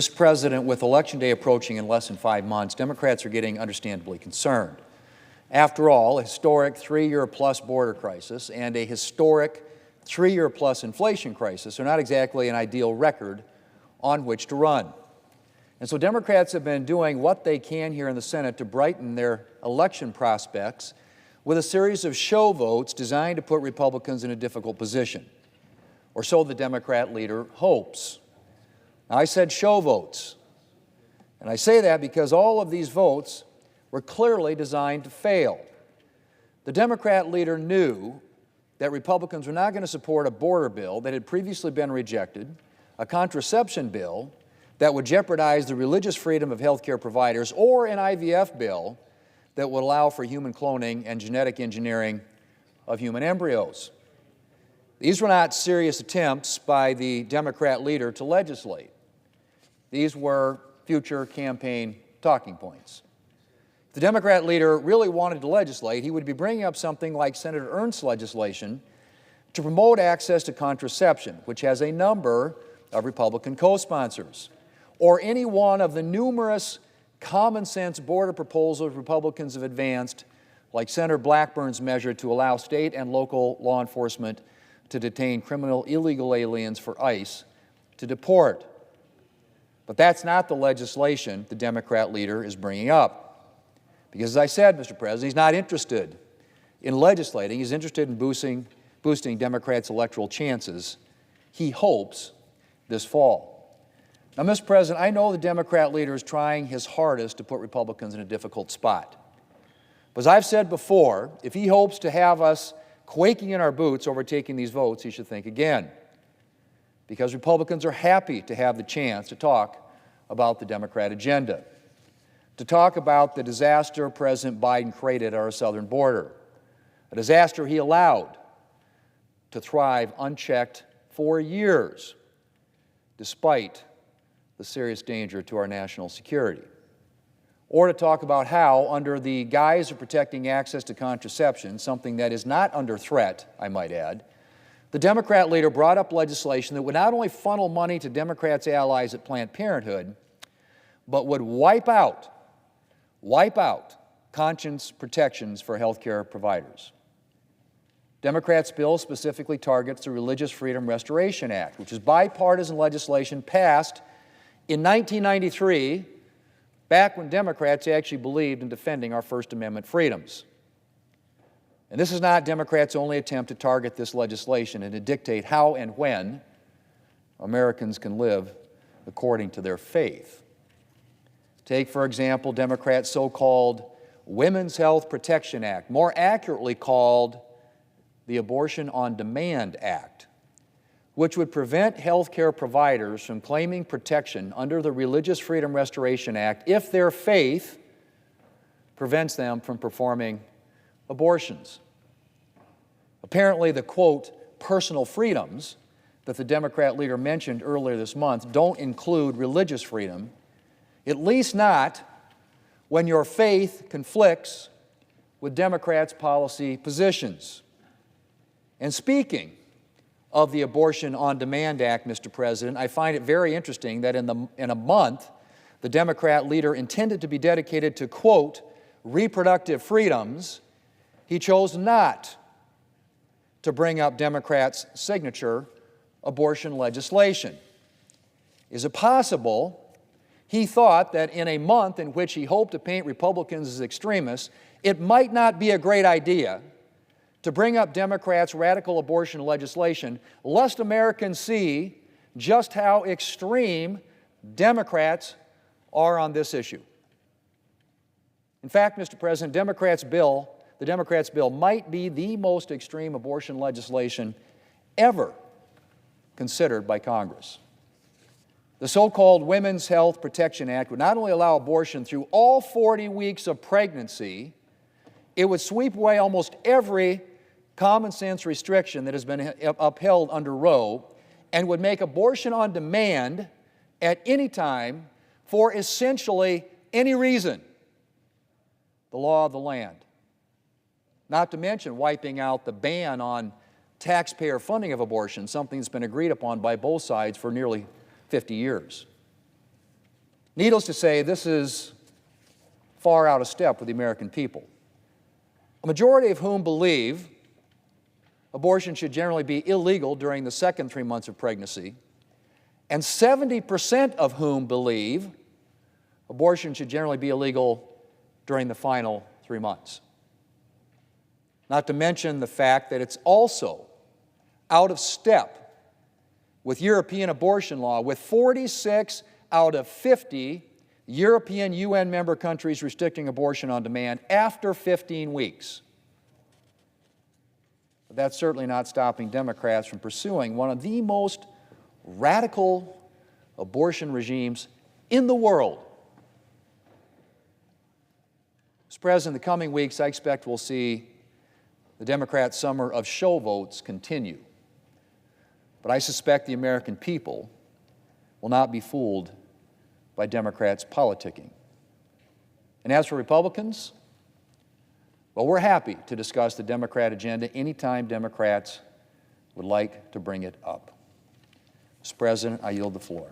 Mr. President, with Election Day approaching in less than 5 months, Democrats are getting understandably concerned. After all, a historic 3-year-plus border crisis and a historic 3-year-plus inflation crisis are not exactly an ideal record on which to run. And so Democrats have been doing what they can here in the Senate to brighten their election prospects with a series of show votes designed to put Republicans in a difficult position, or so the Democrat leader hopes. Now, I said show votes, and I say that because all of these votes were clearly designed to fail. The Democrat leader knew that Republicans were not going to support a border bill that had previously been rejected, a contraception bill that would jeopardize the religious freedom of health care providers, or an IVF bill that would allow for human cloning and genetic engineering of human embryos. These were not serious attempts by the Democrat leader to legislate. These were future campaign talking points. If the Democrat leader really wanted to legislate, he would be bringing up something like Senator Ernst's legislation to promote access to contraception, which has a number of Republican co-sponsors, or any one of the numerous common-sense border proposals Republicans have advanced, like Senator Blackburn's measure to allow state and local law enforcement to detain criminal illegal aliens for ICE to deport. But that's not the legislation the Democrat leader is bringing up. Because as I said, Mr. President, he's not interested in legislating. He's interested in boosting Democrats' electoral chances, he hopes, this fall. Now, Mr. President, I know the Democrat leader is trying his hardest to put Republicans in a difficult spot. But as I've said before, if he hopes to have us quaking in our boots over taking these votes, he should think again. Because Republicans are happy to have the chance to talk about the Democrat agenda, to talk about the disaster President Biden created at our southern border, a disaster he allowed to thrive unchecked for years, despite the serious danger to our national security, or to talk about how, under the guise of protecting access to contraception, something that is not under threat, I might add, the Democrat leader brought up legislation that would not only funnel money to Democrats' allies at Planned Parenthood, but would wipe out conscience protections for health care providers. Democrats' bill specifically targets the Religious Freedom Restoration Act, which is bipartisan legislation passed in 1993, back when Democrats actually believed in defending our First Amendment freedoms. And this is not Democrats' only attempt to target this legislation and to dictate how and when Americans can live according to their faith. Take, for example, Democrats' so-called Women's Health Protection Act, more accurately called the Abortion on Demand Act, which would prevent health care providers from claiming protection under the Religious Freedom Restoration Act if their faith prevents them from performing abortions. Apparently, the, quote, personal freedoms that the Democrat leader mentioned earlier this month don't include religious freedom, at least not when your faith conflicts with Democrats' policy positions. And speaking of the Abortion on Demand Act, Mr. President, I find it very interesting that in a month, the Democrat leader intended to be dedicated to, quote, reproductive freedoms, he chose not to bring up Democrats' signature abortion legislation. Is it possible he thought that in a month in which he hoped to paint Republicans as extremists, it might not be a great idea to bring up Democrats' radical abortion legislation, lest Americans see just how extreme Democrats are on this issue? In fact, Mr. President, the Democrats' bill might be the most extreme abortion legislation ever considered by Congress. The so-called Women's Health Protection Act would not only allow abortion through all 40 weeks of pregnancy, it would sweep away almost every common-sense restriction that has been upheld under Roe and would make abortion on demand at any time for essentially any reason the law of the land. Not to mention wiping out the ban on taxpayer funding of abortion, something that's been agreed upon by both sides for nearly 50 years. Needless to say, this is far out of step with the American people, a majority of whom believe abortion should generally be illegal during the second 3 months of pregnancy, and 70% of whom believe abortion should generally be illegal during the final 3 months. Not to mention the fact that it's also out of step with European abortion law, with 46 out of 50 European UN member countries restricting abortion on demand after 15 weeks. But that's certainly not stopping Democrats from pursuing one of the most radical abortion regimes in the world. Mr. President, in the coming weeks, I expect we'll see the Democrat summer of show votes continue. But I suspect the American people will not be fooled by Democrats politicking. And as for Republicans, well, we're happy to discuss the Democrat agenda anytime Democrats would like to bring it up. Mr. President, I yield the floor.